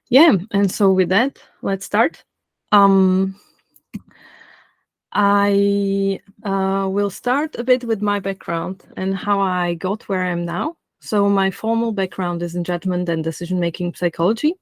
Yeah, and so with that, let's start. Um, I will start a bit with my background and how I got where I am now. So, my formal background is in judgment and decision making psychology,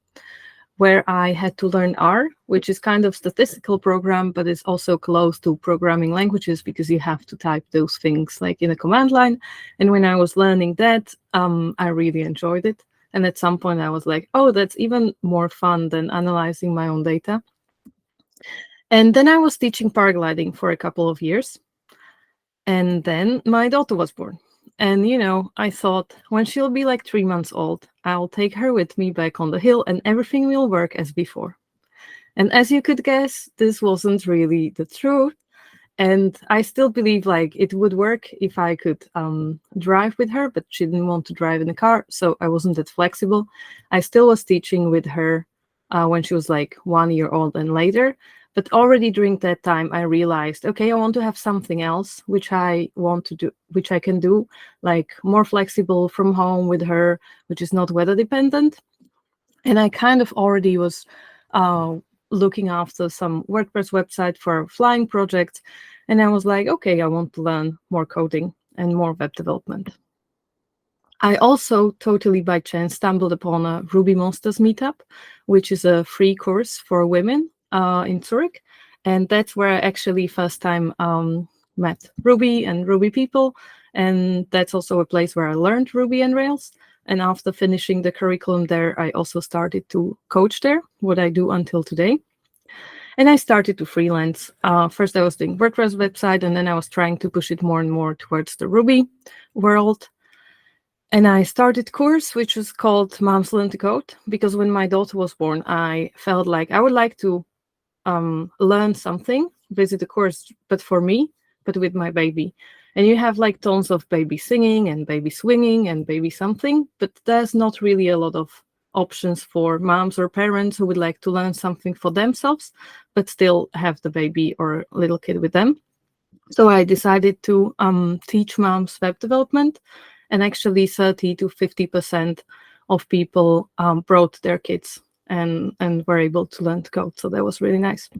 where I had to learn R, which is kind of statistical program, but it's also close to programming languages because you have to type those things like in a command line. And when I was learning that, I really enjoyed it. And at some point, I was like, oh, that's even more fun than analyzing my own data. And then I was teaching paragliding for a couple of years. And then my daughter was born. And, I thought when she'll be like 3 months old, I'll take her with me back on the hill and everything will work as before. And as you could guess, this wasn't really the truth. And I still believe like it would work if I could drive with her, but she didn't want to drive in the car. So I wasn't that flexible. I still was teaching with her when she was like 1 year old and later. But already during that time, I realized, okay, I want to have something else, which I want to do, which I can do, like more flexible from home with her, which is not weather dependent. And I kind of already was uh, looking after some WordPress website for a flying project. And I was like, okay, I want to learn more coding and more web development. I also totally by chance stumbled upon a Ruby Monsters meetup, which is a free course for women in Zurich. And that's where I actually first time met Ruby and Ruby people. And that's also a place where I learned Ruby and Rails. And after finishing the curriculum there, I also started to coach there, what I do until today. And I started to freelance. First, I was doing WordPress website, and then I was trying to push it more and more towards the Ruby world. And I started course, which was called Moms Learn to Code, because when my daughter was born, I felt like I would like to learn something, visit a course, but for me, but with my baby. And you have like tons of baby singing and baby swinging and baby something, but there's not really a lot of options for moms or parents who would like to learn something for themselves, but still have the baby or little kid with them. So I decided to teach moms web development, and actually 30 to 50% of people brought their kids and were able to learn to code. So that was really nice.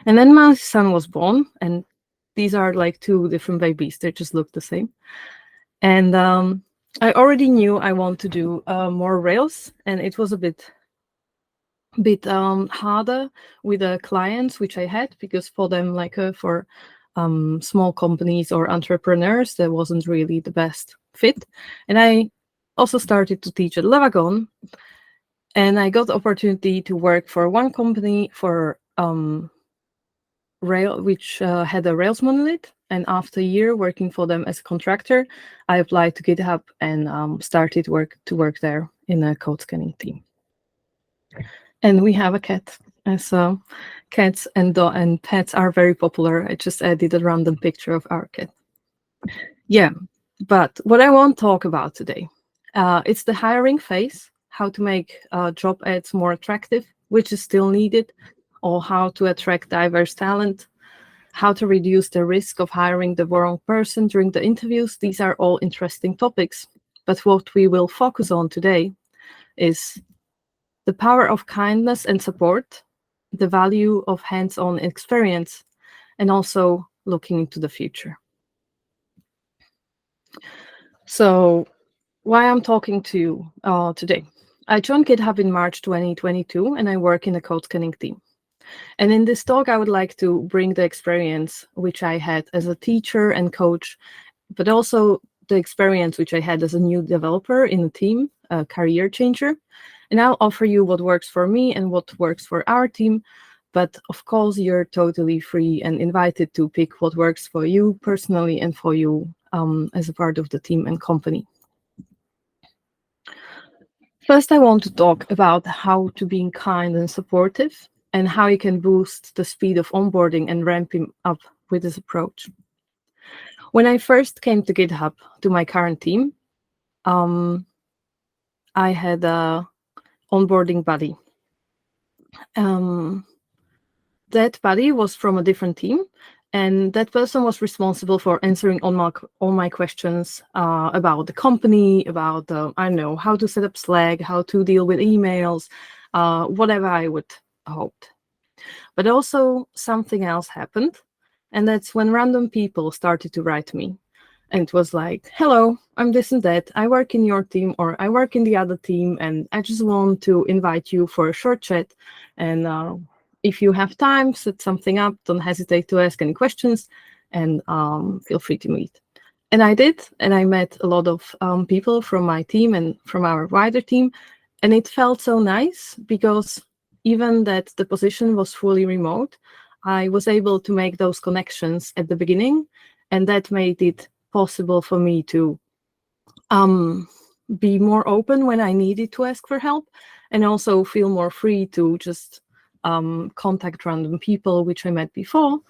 And then my son was born, and these are like two different babies. They just look the same. And I already knew I want to do more Rails, and it was a bit harder with the clients which I had, because for them, like for small companies or entrepreneurs, that wasn't really the best fit. And I also started to teach at Levagon, and I got the opportunity to work for one company for Rail, which had a Rails monolith. And after a year working for them as a contractor, I applied to GitHub and started to work there in a code scanning team. And we have a cat. So cats and pets are very popular. I just added a random picture of our cat. Yeah, but what I want to talk about today, it's the hiring phase, how to make job ads more attractive, which is still needed, or how to attract diverse talent, how to reduce the risk of hiring the wrong person during the interviews. These are all interesting topics. But what we will focus on today is the power of kindness and support, the value of hands-on experience, and also looking into the future. So why I'm talking to you today. I joined GitHub in March 2022, and I work in the code scanning team. And in this talk, I would like to bring the experience which I had as a teacher and coach, but also the experience which I had as a new developer in the team, a career changer. And I'll offer you what works for me and what works for our team. But of course, you're totally free and invited to pick what works for you personally and for you as a part of the team and company. First, I want to talk about how to be kind and supportive and how you can boost the speed of onboarding and ramping up with this approach. When I first came to GitHub, to my current team, I had a onboarding buddy. That buddy was from a different team, and that person was responsible for answering all my questions about the company, about I don't know, how to set up Slack, how to deal with emails, whatever I would hoped. But also something else happened, and that's when random people started to write me. And it was like, hello, I'm this and that. I work in your team, or I work in the other team, and I just want to invite you for a short chat. And if you have time, set something up. Don't hesitate to ask any questions, and feel free to meet. And I did, and I met a lot of people from my team and from our wider team. And it felt so nice because even that the position was fully remote, I was able to make those connections at the beginning, and that made it possible for me to be more open when I needed to ask for help, and also feel more free to just contact random people which I met before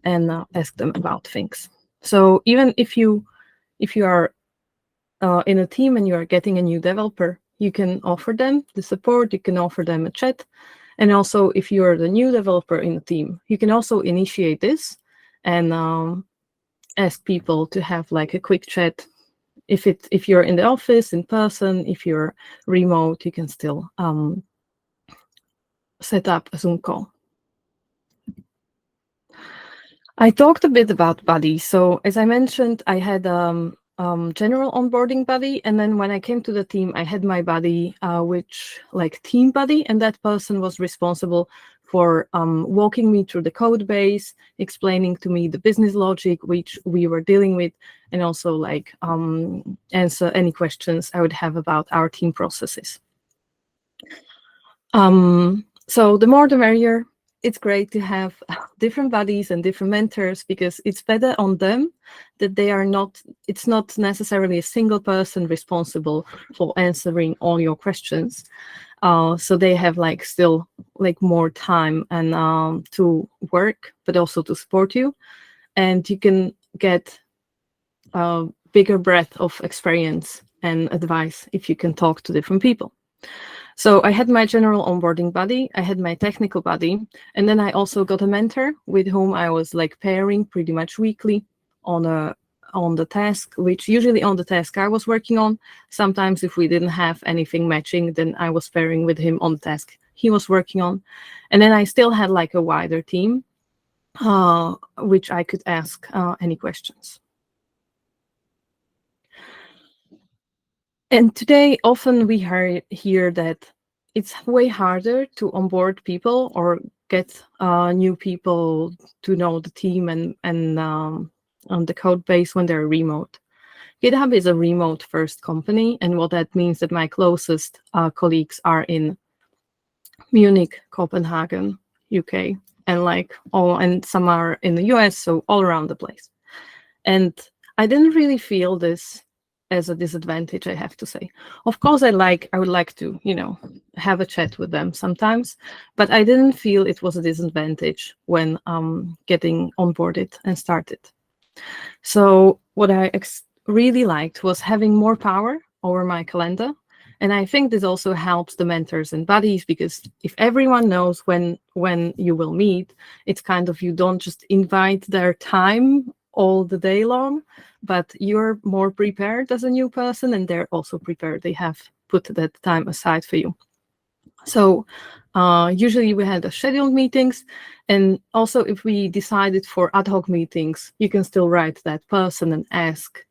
and ask them about things. So even if you are in a team and you are getting a new developer, you can offer them the support, you can offer them a chat. And also, if you are the new developer in the team, you can also initiate this and ask people to have like a quick chat. If you're in the office, in person, if you're remote, you can still set up a Zoom call. I talked a bit about buddy. So as I mentioned, I had general onboarding buddy, and then when I came to the team, I had my buddy, which like team buddy, and that person was responsible for walking me through the code base, explaining to me the business logic which we were dealing with, and also like answer any questions I would have about our team processes. So the more the merrier. It's great to have different buddies and different mentors because it's better on them that it's not necessarily a single person responsible for answering all your questions. So they have like still like more time and to work, but also to support you. And you can get a bigger breadth of experience and advice if you can talk to different people. So I had my general onboarding buddy, I had my technical buddy, and then I also got a mentor with whom I was like pairing pretty much weekly on the task, which usually on the task I was working on. Sometimes if we didn't have anything matching, then I was pairing with him on the task he was working on. And then I still had like a wider team, which I could ask any questions. And today, often we hear that it's way harder to onboard people or get new people to know the team and on the code base when they're remote. GitHub is a remote-first company, and what that means that my closest colleagues are in Munich, Copenhagen, UK, and some are in the US, so all around the place. And I didn't really feel this as a disadvantage, I have to say. Of course, I would like to, have a chat with them sometimes, but I didn't feel it was a disadvantage when getting onboarded and started. So what I really liked was having more power over my calendar. And I think this also helps the mentors and buddies, because if everyone knows when you will meet, it's kind of, you don't just invite their time all the day long, but you're more prepared as a new person, and they're also prepared. They have put that time aside for you. So usually we had scheduled meetings, and also if we decided for ad hoc meetings, you can still write that person and ask,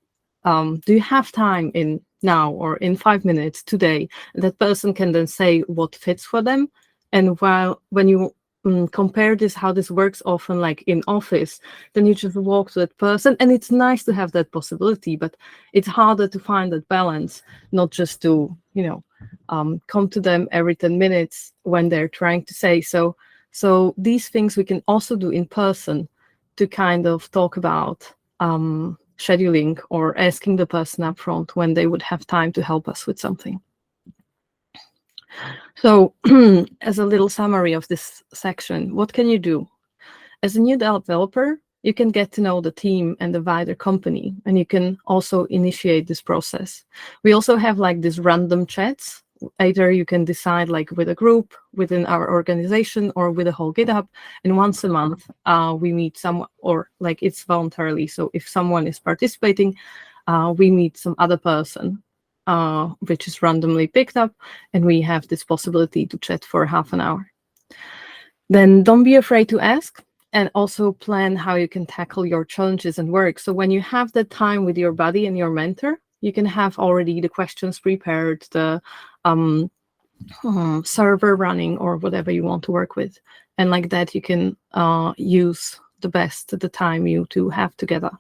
do you have time in now or in 5 minutes today? That person can then say what fits for them. And when you compare this, how this works often like in office, then you just walk to that person, and it's nice to have that possibility, but it's harder to find that balance, not just to, come to them every 10 minutes when they're trying to say so. So these things we can also do in person to kind of talk about scheduling or asking the person up front when they would have time to help us with something. So as a little summary of this section, what can you do? As a new developer, you can get to know the team and the wider company, and you can also initiate this process. We also have like these random chats. Either you can decide like with a group within our organization or with a whole GitHub, and once a month we meet someone, or like it's voluntarily. So if someone is participating, we meet some other person. which is randomly picked up, and we have this possibility to chat for half an hour. Then don't be afraid to ask, and also plan how you can tackle your challenges and work. So when you have that time with your buddy and your mentor, you can have already the questions prepared, the server running, or whatever you want to work with. And like that, you can use the best the time you two have together.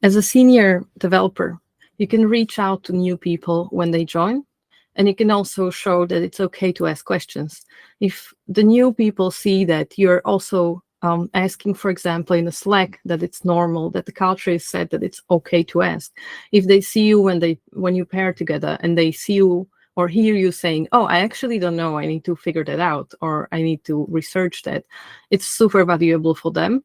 As a senior developer, you can reach out to new people when they join, and you can also show that it's okay to ask questions. If the new people see that you're also asking, for example, in a Slack, that it's normal, that the culture is set, that it's okay to ask. If they see you when you pair together and they see you or hear you saying, oh, I actually don't know, I need to figure that out, or I need to research that, it's super valuable for them.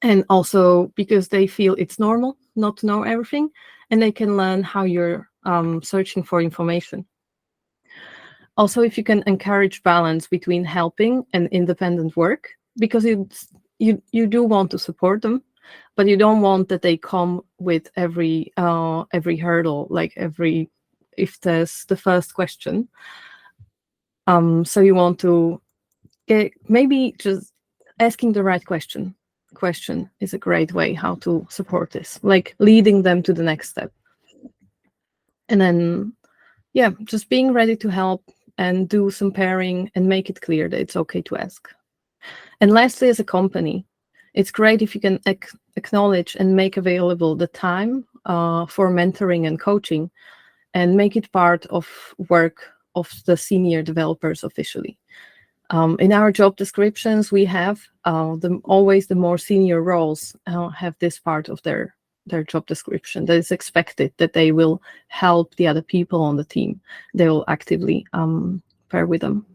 And also because they feel it's normal not to know everything, and they can learn how you're searching for information. Also, if you can encourage balance between helping and independent work, because you do want to support them, but you don't want that they come with every hurdle, like if there's the first question. So you want to get, maybe just asking the right question is a great way how to support this, like leading them to the next step. And then, yeah, just being ready to help and do some pairing and make it clear that it's okay to ask. And lastly, as a company, it's great if you can acknowledge and make available the time for mentoring and coaching, and make it part of work of the senior developers officially. In our job descriptions, we have always the more senior roles have this part of their job description, that is expected that they will help the other people on the team. They will actively pair with them.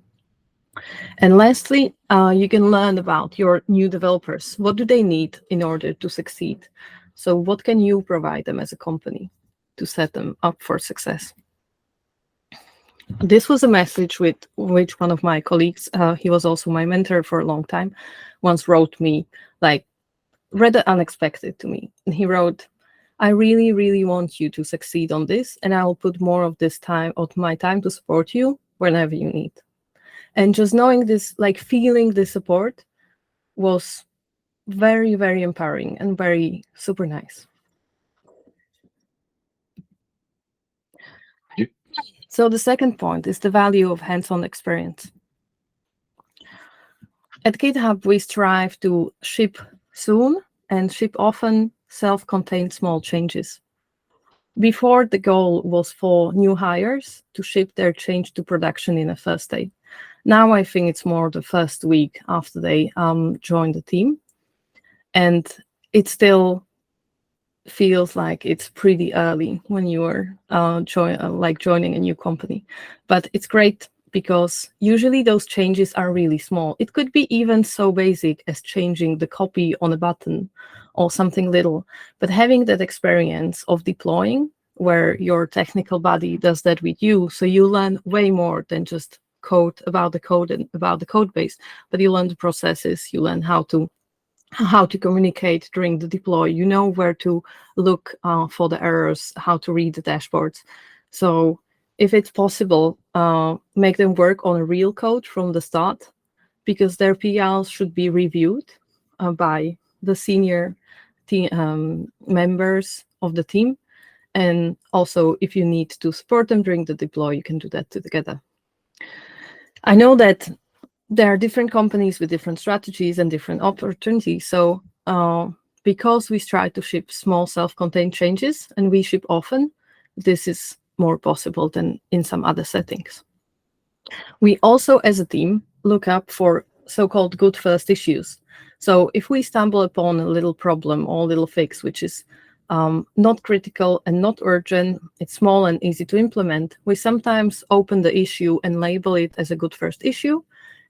And lastly, you can learn about your new developers. What do they need in order to succeed? So what can you provide them as a company to set them up for success? This was a message which one of my colleagues, he was also my mentor for a long time, once wrote me, like rather unexpected to me. And he wrote, I really, really want you to succeed on this, and I'll put more of my time to support you whenever you need. And just knowing this, like feeling the support, was very, very empowering and very super nice. So the second point is the value of hands-on experience. At GitHub, we strive to ship soon and ship often self-contained small changes. Before, the goal was for new hires to ship their change to production in a first day. Now I think it's more the first week after they join the team. And it still feels like it's pretty early when you are joining a new company. But it's great because usually those changes are really small. It could be even so basic as changing the copy on a button or something little. But having that experience of deploying where your technical buddy does that with you, so you learn way more than just about the code and about the code base, but you learn the processes, you learn how to communicate during the deploy, you know where to look for the errors, how to read the dashboards. So if it's possible, make them work on a real code from the start, because their PLs should be reviewed by the senior team members of the team. And also, if you need to support them during the deploy, you can do that together. I know that there are different companies with different strategies and different opportunities. So because we try to ship small self-contained changes and we ship often, this is more possible than in some other settings. We also, as a team, look up for so-called good first issues. So if we stumble upon a little problem or a little fix, which is not critical and not urgent, it's small and easy to implement, we sometimes open the issue and label it as a good first issue,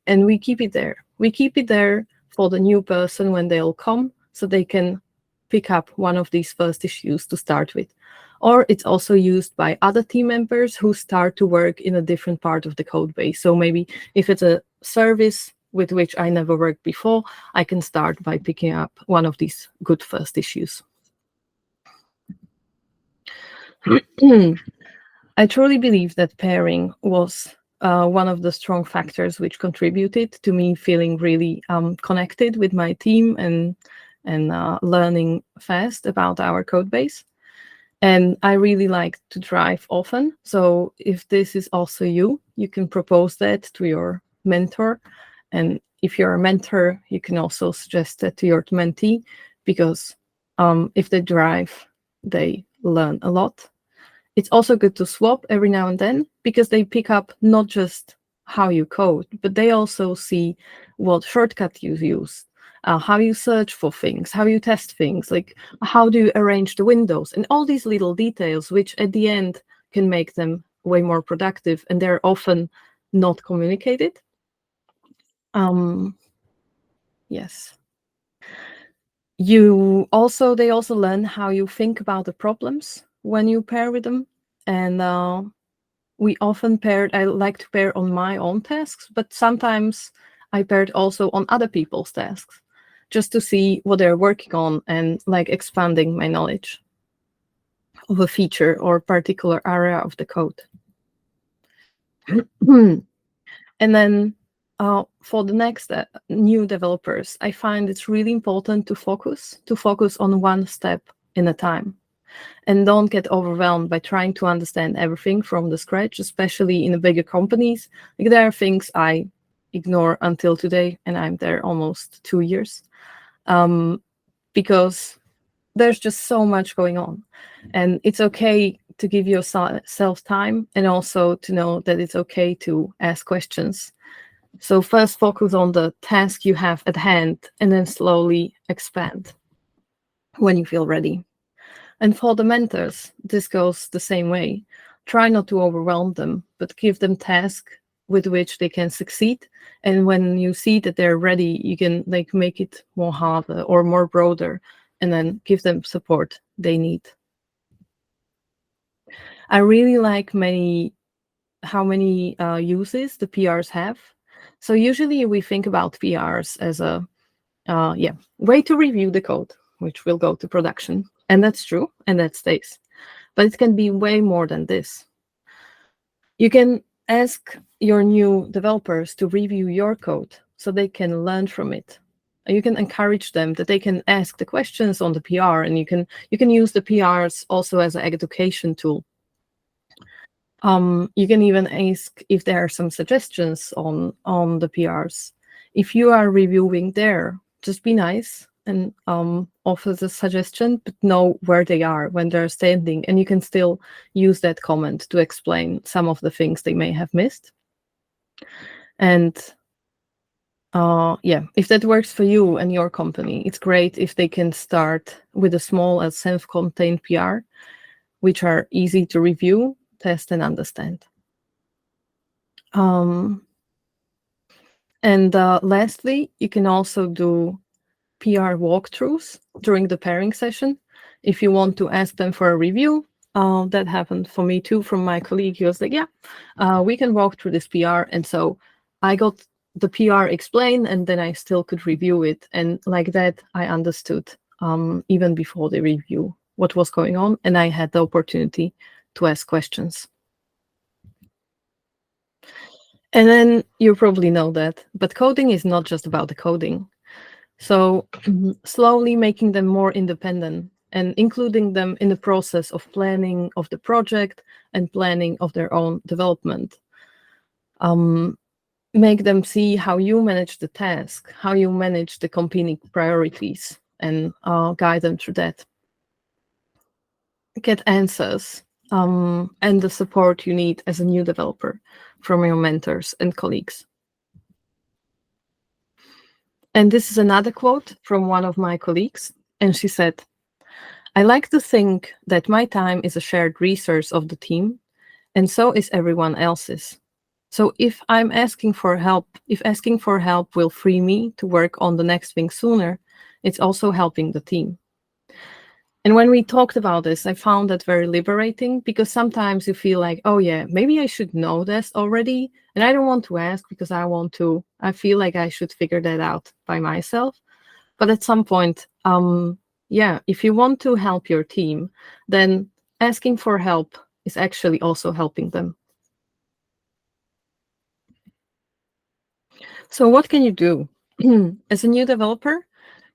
and we keep it there. We keep it there for the new person when they'll come, so they can pick up one of these first issues to start with. Or it's also used by other team members who start to work in a different part of the code base. So maybe if it's a service with which I never worked before, I can start by picking up one of these good first issues. I truly believe that pairing was one of the strong factors which contributed to me feeling really connected with my team and learning fast about our code base. And I really like to drive often. So if this is also you, you can propose that to your mentor. And if you're a mentor, you can also suggest that to your mentee, because if they drive, they learn a lot. It's also good to swap every now and then, because they pick up not just how you code, but they also see what shortcut you use, how you search for things, how you test things, like how do you arrange the windows, and all these little details, which at the end can make them way more productive, and they're often not communicated. Yes. They also learn how you think about the problems when you pair with them. And we often paired, I like to pair on my own tasks, but sometimes I paired also on other people's tasks, just to see what they're working on and like expanding my knowledge of a feature or particular area of the code. And then for the next new developers, I find it's really important to focus on one step in a time. And don't get overwhelmed by trying to understand everything from the scratch, especially in the bigger companies. Like, there are things I ignore until today, and I'm there almost 2 years, because there's just so much going on. And it's okay to give yourself time, and also to know that it's okay to ask questions. So first focus on the task you have at hand, and then slowly expand when you feel ready. And for the mentors, this goes the same way. Try not to overwhelm them, but give them tasks with which they can succeed. And when you see that they're ready, you can like make it more harder or more broader, and then give them support they need. I really like how many uses the PRs have. So usually we think about PRs as a way to review the code, which will go to production. And that's true, and that stays. But it can be way more than this. You can ask your new developers to review your code so they can learn from it. You can encourage them that they can ask the questions on the PR, and you can use the PRs also as an education tool. You can even ask if there are some suggestions on the PRs. If you are reviewing there, just be nice and offer the suggestion, but know where they are when they're standing, and you can still use that comment to explain some of the things they may have missed. And if that works for you and your company, it's great if they can start with a small and self-contained PR, which are easy to review, test, and understand. And lastly, you can also do PR walkthroughs during the pairing session. If you want to ask them for a review, that happened for me too, from my colleague. He was like, we can walk through this PR. And so I got the PR explained, and then I still could review it. And like that, I understood even before the review what was going on, and I had the opportunity to ask questions. And then you probably know that, but coding is not just about the coding. So slowly making them more independent and including them in the process of planning of the project and planning of their own development. Make them see how you manage the task, how you manage the competing priorities, and guide them through that. Get answers and the support you need as a new developer from your mentors and colleagues. And this is another quote from one of my colleagues, and she said, "I like to think that my time is a shared resource of the team, and so is everyone else's. So if asking for help will free me to work on the next thing sooner, it's also helping the team." And when we talked about this, I found that very liberating, because sometimes you feel like, oh yeah, maybe I should know this already, and I don't want to ask because I feel like I should figure that out by myself. But at some point, if you want to help your team, then asking for help is actually also helping them. So what can you do? As a new developer,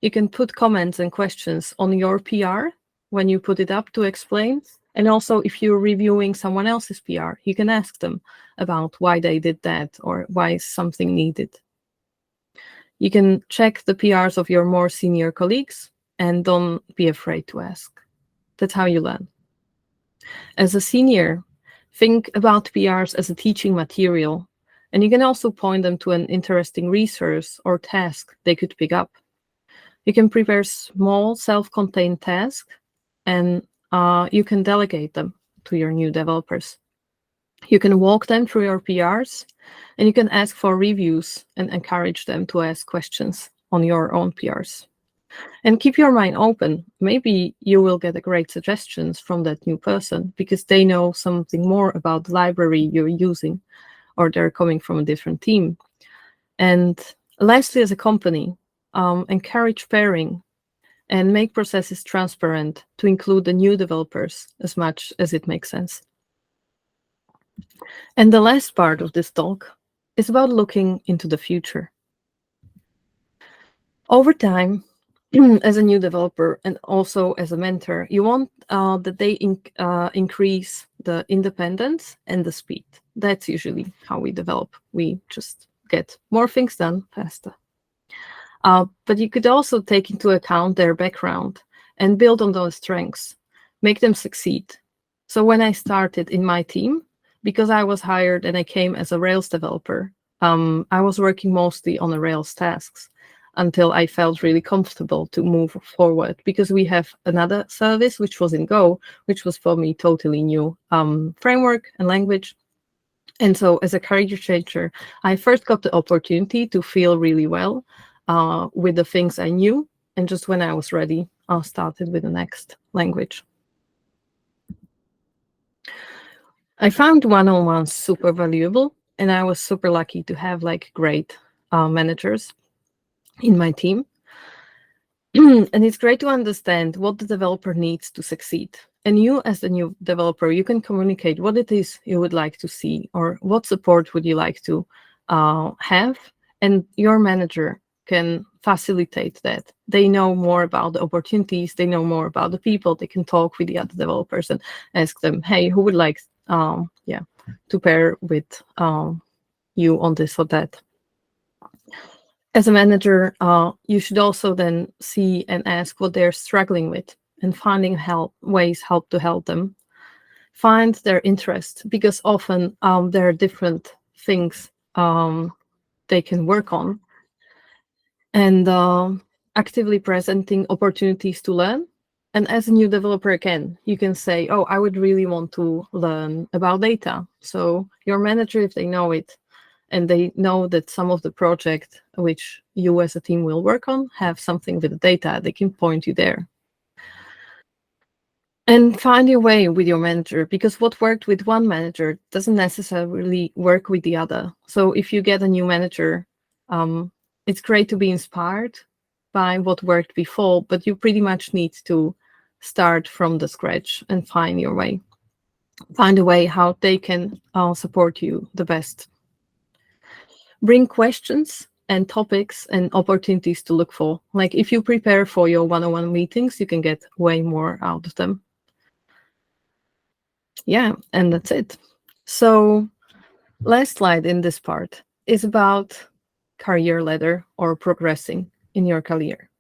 you can put comments and questions on your PR when you put it up to explain. And also, if you're reviewing someone else's PR, you can ask them about why they did that or why is something needed. You can check the PRs of your more senior colleagues and don't be afraid to ask. That's how you learn. As a senior, think about PRs as a teaching material, and you can also point them to an interesting resource or task they could pick up. You can prepare small self-contained tasks, and you can delegate them to your new developers. You can walk them through your PRs, and you can ask for reviews and encourage them to ask questions on your own PRs. And keep your mind open. Maybe you will get great suggestions from that new person because they know something more about the library you're using, or they're coming from a different team. And lastly, as a company, encourage pairing and make processes transparent to include the new developers as much as it makes sense. And the last part of this talk is about looking into the future. Over time, as a new developer and also as a mentor, you want that they increase the independence and the speed. That's usually how we develop. We just get more things done faster. But you could also take into account their background and build on those strengths, make them succeed. So when I started in my team, because I was hired and I came as a Rails developer, I was working mostly on the Rails tasks until I felt really comfortable to move forward, because we have another service which was in Go, which was for me totally new framework and language. And so as a career changer, I first got the opportunity to feel really well with the things I knew. And just when I was ready, I started with the next language. I found one-on-ones super valuable, and I was super lucky to have like great managers in my team. And it's great to understand what the developer needs to succeed. And you, as the new developer, you can communicate what it is you would like to see, or what support would you like to have. And your manager can facilitate that. They know more about the opportunities, they know more about the people, they can talk with the other developers and ask them, hey, who would like to pair with you on this or that. As a manager, you should also then see and ask what they're struggling with, and finding ways to help them. Find their interest, because often there are different things they can work on, and actively presenting opportunities to learn. And as a new developer, again, you can say, oh, I would really want to learn about data. So your manager, if they know it, and they know that some of the project which you as a team will work on have something with the data, they can point you there. And find your way with your manager, because what worked with one manager doesn't necessarily work with the other. So if you get a new manager, it's great to be inspired by what worked before, but you pretty much need to start from the scratch and find your way. Find a way how they can support you the best. Bring questions and topics and opportunities to look for. Like if you prepare for your one-on-one meetings, you can get way more out of them. Yeah, and that's it. So last slide in this part is about career ladder or progressing in your career.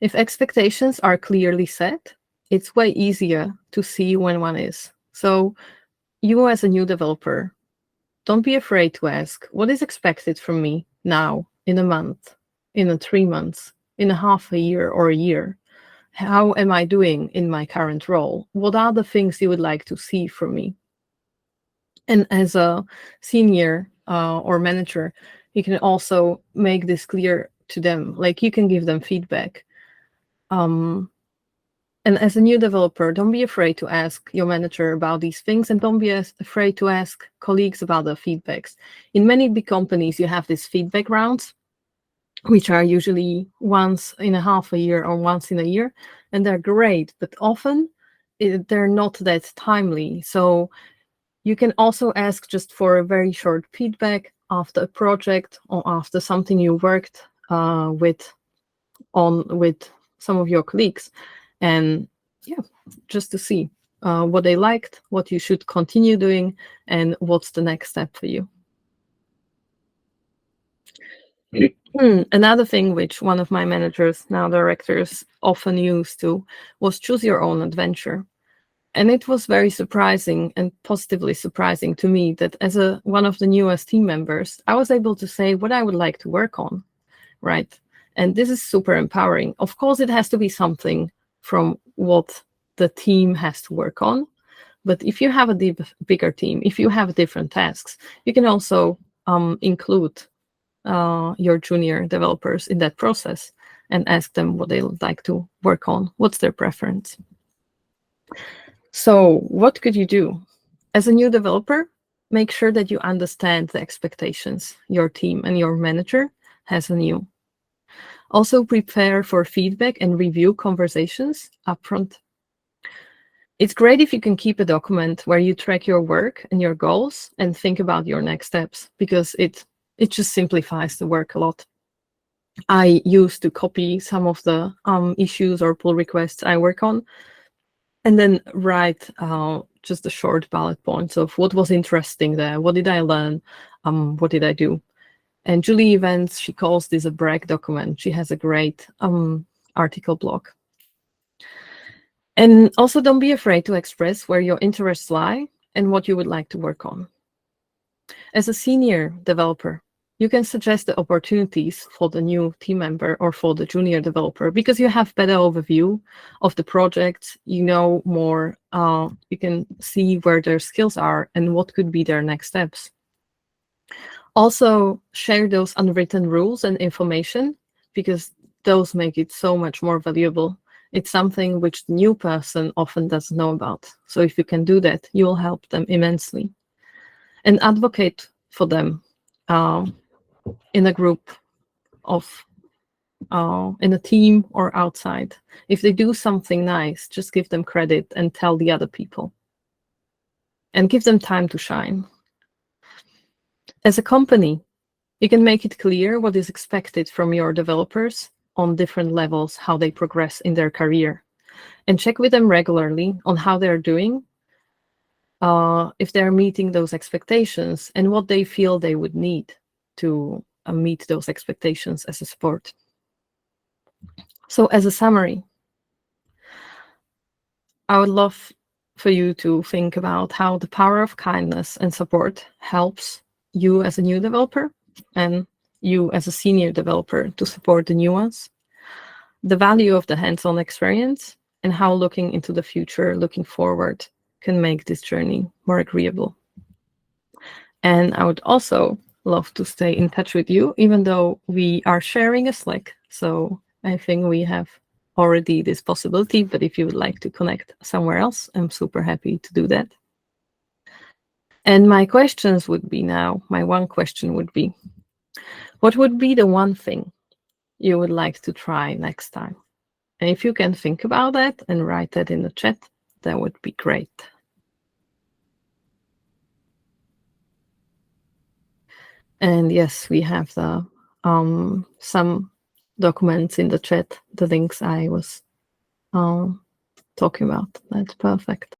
If expectations are clearly set, it's way easier to see when one is. So you as a new developer, don't be afraid to ask, what is expected from me now, in a month, in 3 months, in a half a year or a year? How am I doing in my current role? What are the things you would like to see from me? And as a senior or manager, you can also make this clear to them. Like you can give them feedback. And as a new developer, don't be afraid to ask your manager about these things, and don't be afraid to ask colleagues about the feedbacks. In many big companies, you have these feedback rounds, which are usually once in a half a year or once in a year, and they're great. But often they're not that timely. So you can also ask just for a very short feedback after a project or after something you worked with some of your colleagues, and yeah, just to see what they liked, what you should continue doing, and what's the next step for you. Another thing which one of my managers, now directors, often used to was choose your own adventure. And it was very surprising and positively surprising to me that as one of the newest team members, I was able to say what I would like to work on, right? And this is super empowering. Of course, it has to be something from what the team has to work on. But if you have a bigger team, if you have different tasks, you can also include your junior developers in that process and ask them what they would like to work on, what's their preference. So what could you do? As a new developer, make sure that you understand the expectations your team and your manager has on you. Also prepare for feedback and review conversations upfront. It's great if you can keep a document where you track your work and your goals and think about your next steps, because it just simplifies the work a lot. I used to copy some of the issues or pull requests I work on, and then write just a short bullet points of what was interesting there, what did I learn, what did I do. And Julie Evans, she calls this a brag document. She has a great article blog. And also don't be afraid to express where your interests lie and what you would like to work on. As a senior developer, you can suggest the opportunities for the new team member or for the junior developer, because you have better overview of the project, you know more, you can see where their skills are and what could be their next steps. Also share those unwritten rules and information, because those make it so much more valuable. It's something which the new person often doesn't know about. So if you can do that, you will help them immensely. And advocate for them in a group of, in a team or outside. If they do something nice, just give them credit and tell the other people. And give them time to shine. As a company, you can make it clear what is expected from your developers on different levels, how they progress in their career. And check with them regularly on how they're doing, if they're meeting those expectations, and what they feel they would need to meet those expectations as a support. So as a summary, I would love for you to think about how the power of kindness and support helps you as a new developer and you as a senior developer to support the new ones, the value of the hands-on experience, and how looking into the future, looking forward, can make this journey more agreeable. And I would also love to stay in touch with you, even though we are sharing a Slack. So I think we have already this possibility, but if you would like to connect somewhere else, I'm super happy to do that. And my questions would be now, my one question would be, what would be the one thing you would like to try next time? And if you can think about that and write that in the chat, that would be great. And yes, we have the some documents in the chat, the links I was talking about. That's perfect.